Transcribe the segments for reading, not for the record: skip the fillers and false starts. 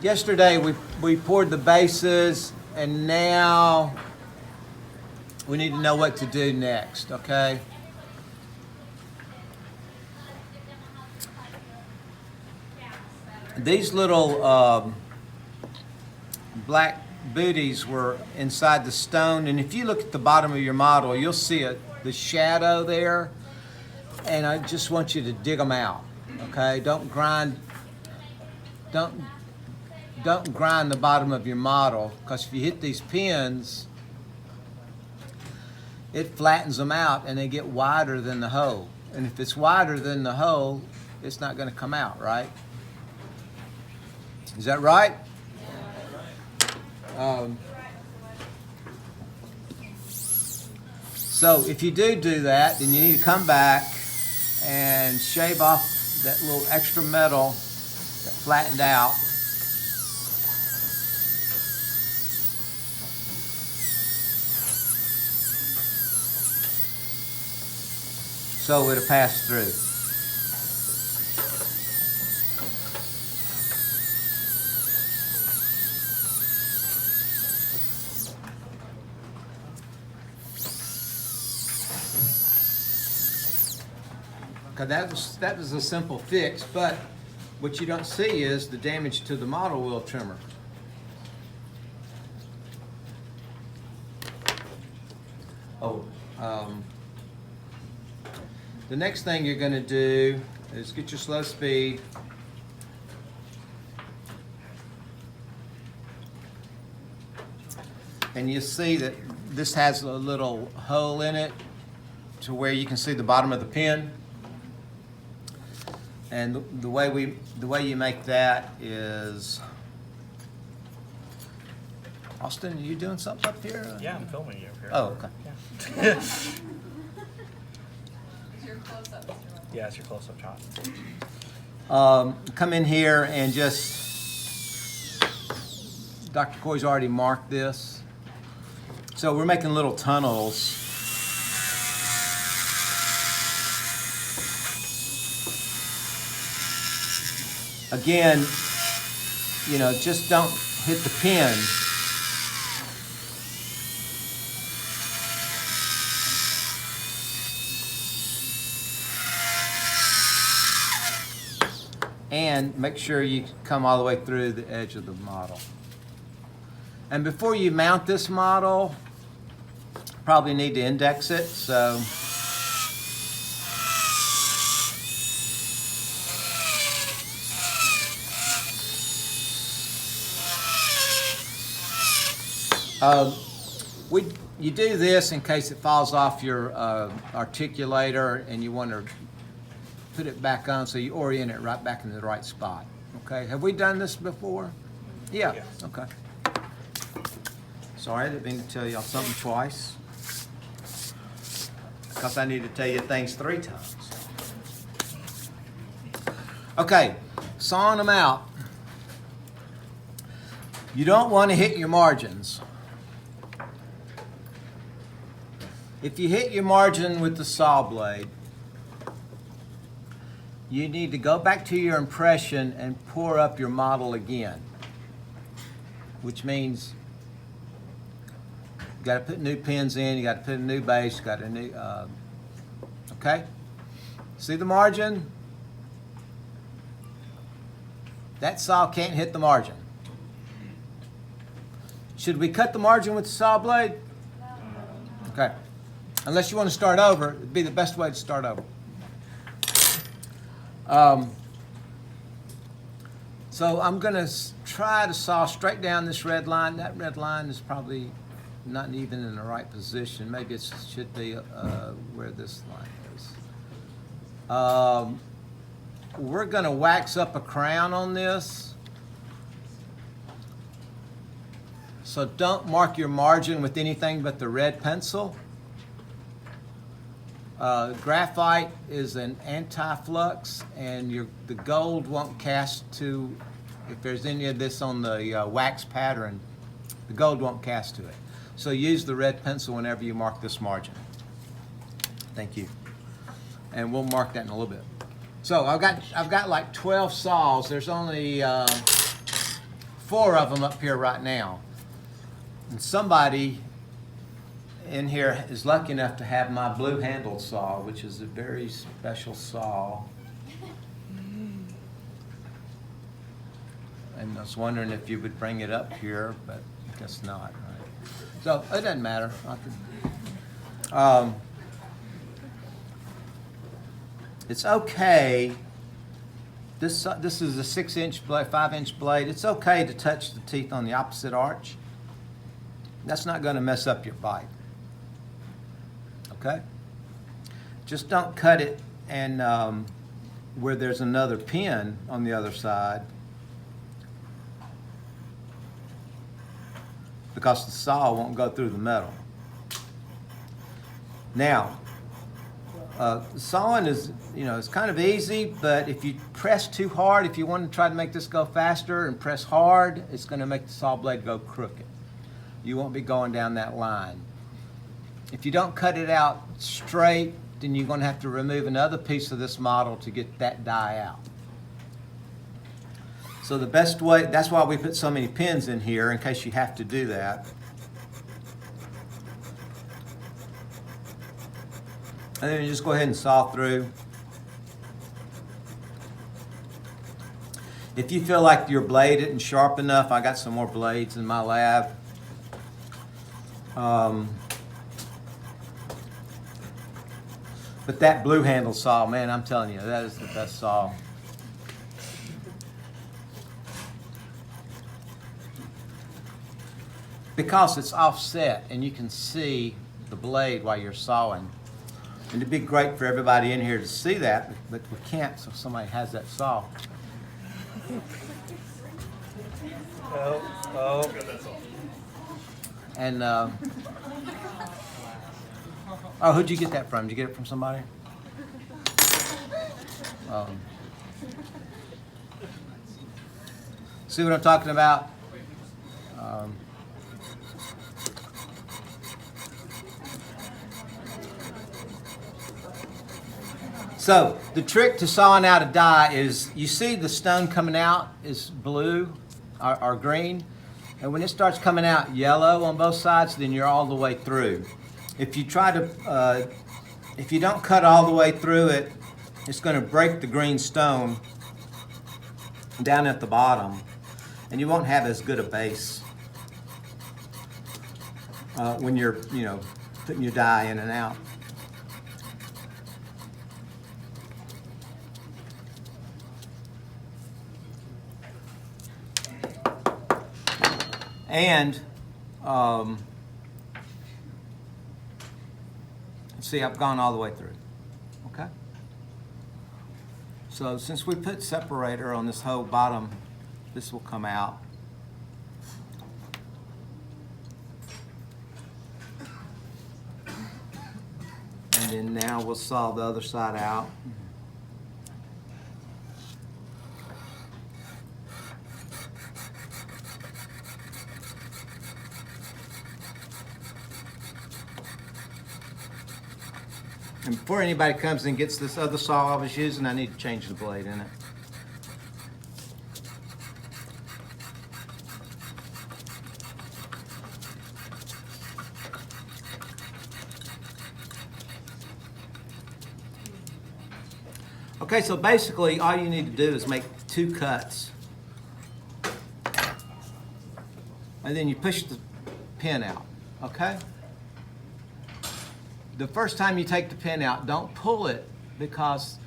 Yesterday we poured the bases, and now we need to know what to do next, okay? These little black booties were inside the stone, and if you look at the bottom of your model, you'll see the shadow there, and I just want you to dig them out, okay? Don't grind the bottom of your model, because if you hit these pins, it flattens them out and they get wider than the hole. And if it's wider than the hole, it's not going to come out, right? Is that right? So if you do that, then you need to come back and shave off that little extra metal that flattened out. So it'll pass through. That was a simple fix, but what you don't see is the damage to the model wheel trimmer. The next thing you're going to do is get your slow speed. And you see that this has a little hole in it to where you can see the bottom of the pin. And the way you make that is, Austin, are you doing something up here? Yeah, I'm filming you up here. Oh, okay. Yeah. Yeah, it's your close-up shot. Come in here and just, Dr. Coy's already marked this. So we're making little tunnels. Again, you know, just don't hit the pin. And make sure you come all the way through the edge of the model. And before you mount this model, probably need to index it. So you do this in case it falls off your articulator and you want to put it back on so you orient it right back in the right spot. Okay, have we done this before? Yeah, yes. Okay. Sorry, I didn't mean to tell y'all something twice. Because I need to tell you things 3 times. Okay, sawing them out. You don't want to hit your margins. If you hit your margin with the saw blade, you need to go back to your impression and pour up your model again, which means you got to put new pins in, you got to put a new base, you got a new, okay? See the margin? That saw can't hit the margin. Should we cut the margin with the saw blade? Okay. Unless you want to start over, it'd be the best way to start over. So I'm going to try to saw straight down this red line. That red line is probably not even in the right position. Maybe it should be where this line is. We're going to wax up a crown on this. So don't mark your margin with anything but the red pencil. Graphite is an anti-flux, and the gold won't cast to, if there's any of this on the wax pattern, the gold won't cast to it. So use the red pencil whenever you mark this margin. Thank you. And we'll mark that in a little bit. So I've got like 12 saws. There's only 4 of them up here right now. And somebody in here is lucky enough to have my blue handled saw, which is a very special saw. And I was wondering if you would bring it up here, but I guess not, right? So it doesn't matter. It's okay. This is a 6-inch blade, 5-inch blade. It's okay to touch the teeth on the opposite arch. That's not going to mess up your bite. Okay? Just don't cut it and where there's another pin on the other side, because the saw won't go through the metal. Now, sawing is, it's kind of easy, but if you press too hard, if you want to try to make this go faster and press hard, it's going to make the saw blade go crooked. You won't be going down that line. If you don't cut it out straight, then you're going to have to remove another piece of this model to get that die out. So the best way, that's why we put so many pins in here, in case you have to do that. And then you just go ahead and saw through. If you feel like your blade isn't sharp enough, I got some more blades in my lab. But that blue handle saw, man, I'm telling you, that is the best saw. Because it's offset and you can see the blade while you're sawing. And it'd be great for everybody in here to see that, but we can't, so somebody has that saw. Oh. And, who'd you get that from? Did you get it from somebody? See what I'm talking about? So the trick to sawing out a die is, you see the stone coming out is blue or green, and when it starts coming out yellow on both sides, then you're all the way through. If you try to, if you don't cut all the way through it, it's going to break the green stone down at the bottom, and you won't have as good a base when you're, putting your die in and out. And see, I've gone all the way through. Okay? So since we put separator on this whole bottom, this will come out. And then now we'll saw the other side out. And before anybody comes and gets this other saw I was using, I need to change the blade in it. Okay, so basically all you need to do is make 2 cuts. And then you push the pin out, okay? The first time you take the pin out, don't pull it, because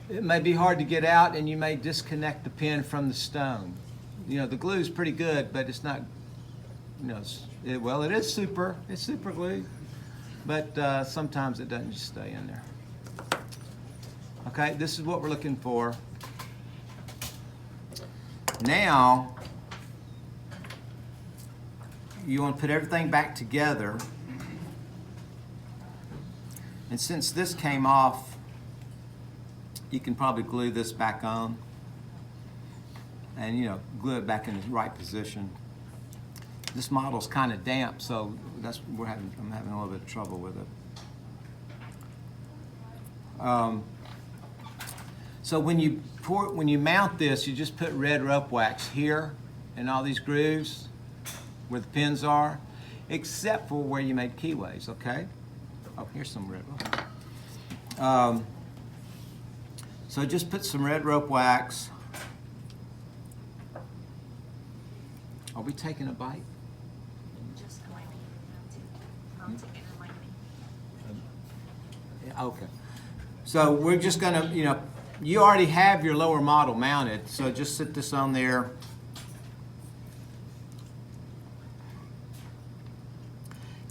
it may be hard to get out and you may disconnect the pin from the stone. The glue is pretty good, but it's not, well, it's super glue, but sometimes it doesn't just stay in there. Okay, this is what we're looking for. Now, you want to put everything back together. And since this came off, you can probably glue this back on and, glue it back in the right position. This model's kind of damp, so I'm having a little bit of trouble with it. So when you mount this, you just put red rope wax here in all these grooves where the pins are, except for where you made keyways, okay? Oh, here's some red rope. So just put some red rope wax. Are we taking a bite? Just remind me how to take it, remind me. Yeah, okay. So we're just gonna, you already have your lower model mounted, so just sit this on there.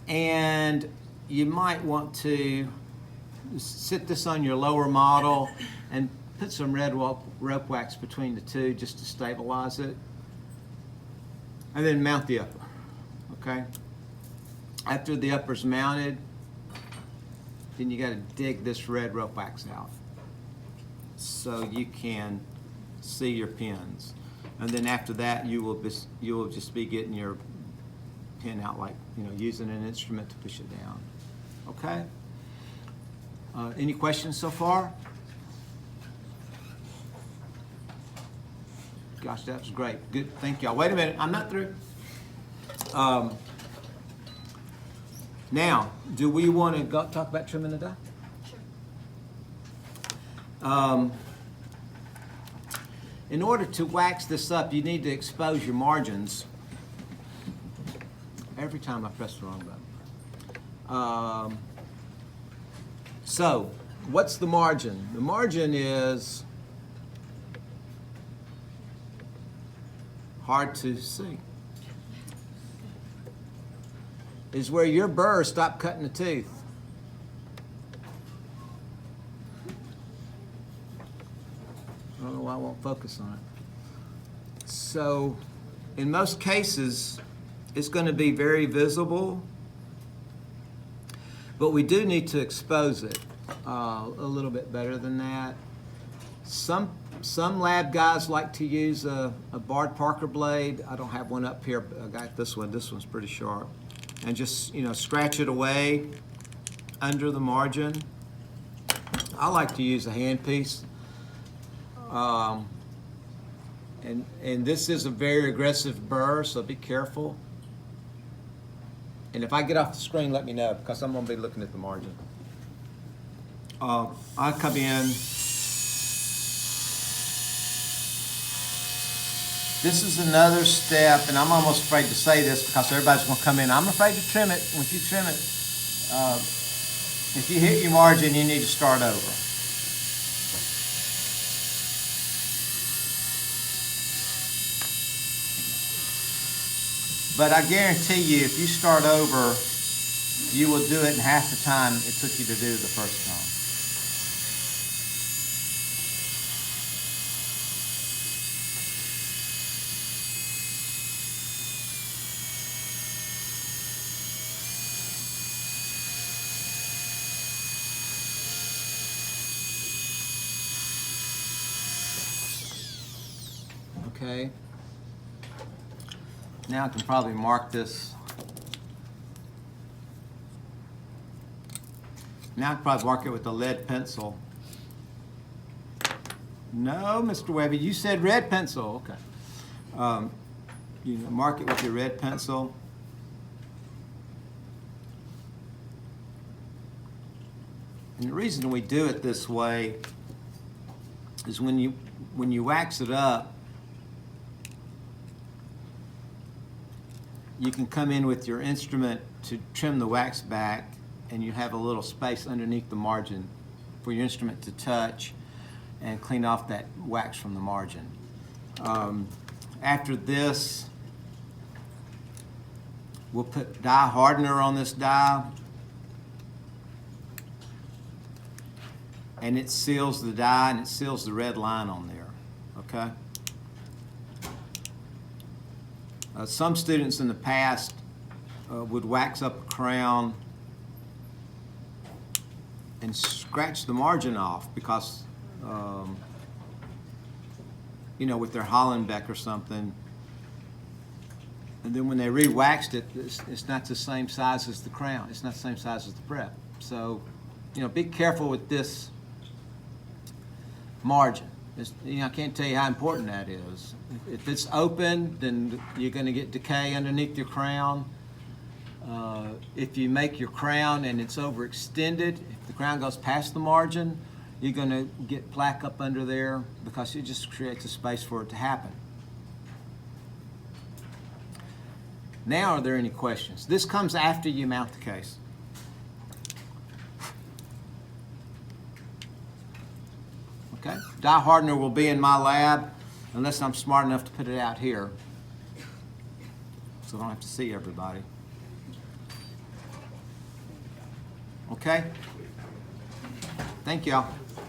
And you might want to sit this on your lower model and put some red rope wax between the two just to stabilize it. And then mount the upper, okay? After the upper's mounted, then you gotta dig this red rope wax out so you can see your pins. And then after that, you will just be getting your pin out like, using an instrument to push it down, okay? Any questions so far? Gosh, that was great. Good, thank y'all. Wait a minute, I'm not through. Now, do we want to talk about trimming the die? Sure. In order to wax this up, you need to expose your margins. Every time I press the wrong button. So, what's the margin? The margin is hard to see. Is where your burr stopped cutting the tooth. I don't know why I won't focus on it. So, in most cases, it's going to be very visible, but we do need to expose it a little bit better than that. Some lab guys like to use a barred Parker blade. I don't have one up here, but I got this one. This one's pretty sharp. And just, scratch it away under the margin. I like to use a handpiece. And this is a very aggressive burr, so be careful. And if I get off the screen, let me know, because I'm going to be looking at the margin. I come in. This is another step, and I'm almost afraid to say this because everybody's going to come in. I'm afraid to trim it. Once you trim it, if you hit your margin, you need to start over. But I guarantee you, if you start over, you will do it in half the time it took you to do the first time. Okay. Now I can probably mark this. Now I can probably mark it with a lead pencil. No, Mr. Webby, you said red pencil. Okay. You mark it with your red pencil. And the reason we do it this way is when you wax it up, you can come in with your instrument to trim the wax back, and you have a little space underneath the margin for your instrument to touch and clean off that wax from the margin. After this, we'll put dye hardener on this die, and it seals the die and it seals the red line on there, okay? Some students in the past would wax up a crown and scratch the margin off because, with their Hollenbeck or something. And then when they re-waxed it, it's not the same size as the crown. It's not the same size as the prep. So, be careful with this margin. I can't tell you how important that is. If it's open, then you're going to get decay underneath your crown. If you make your crown and it's overextended, if the crown goes past the margin, you're going to get plaque up under there because it just creates a space for it to happen. Now, are there any questions? This comes after you mount the case. Okay? Die hardener will be in my lab unless I'm smart enough to put it out here, so I don't have to see everybody. Okay? Thank y'all.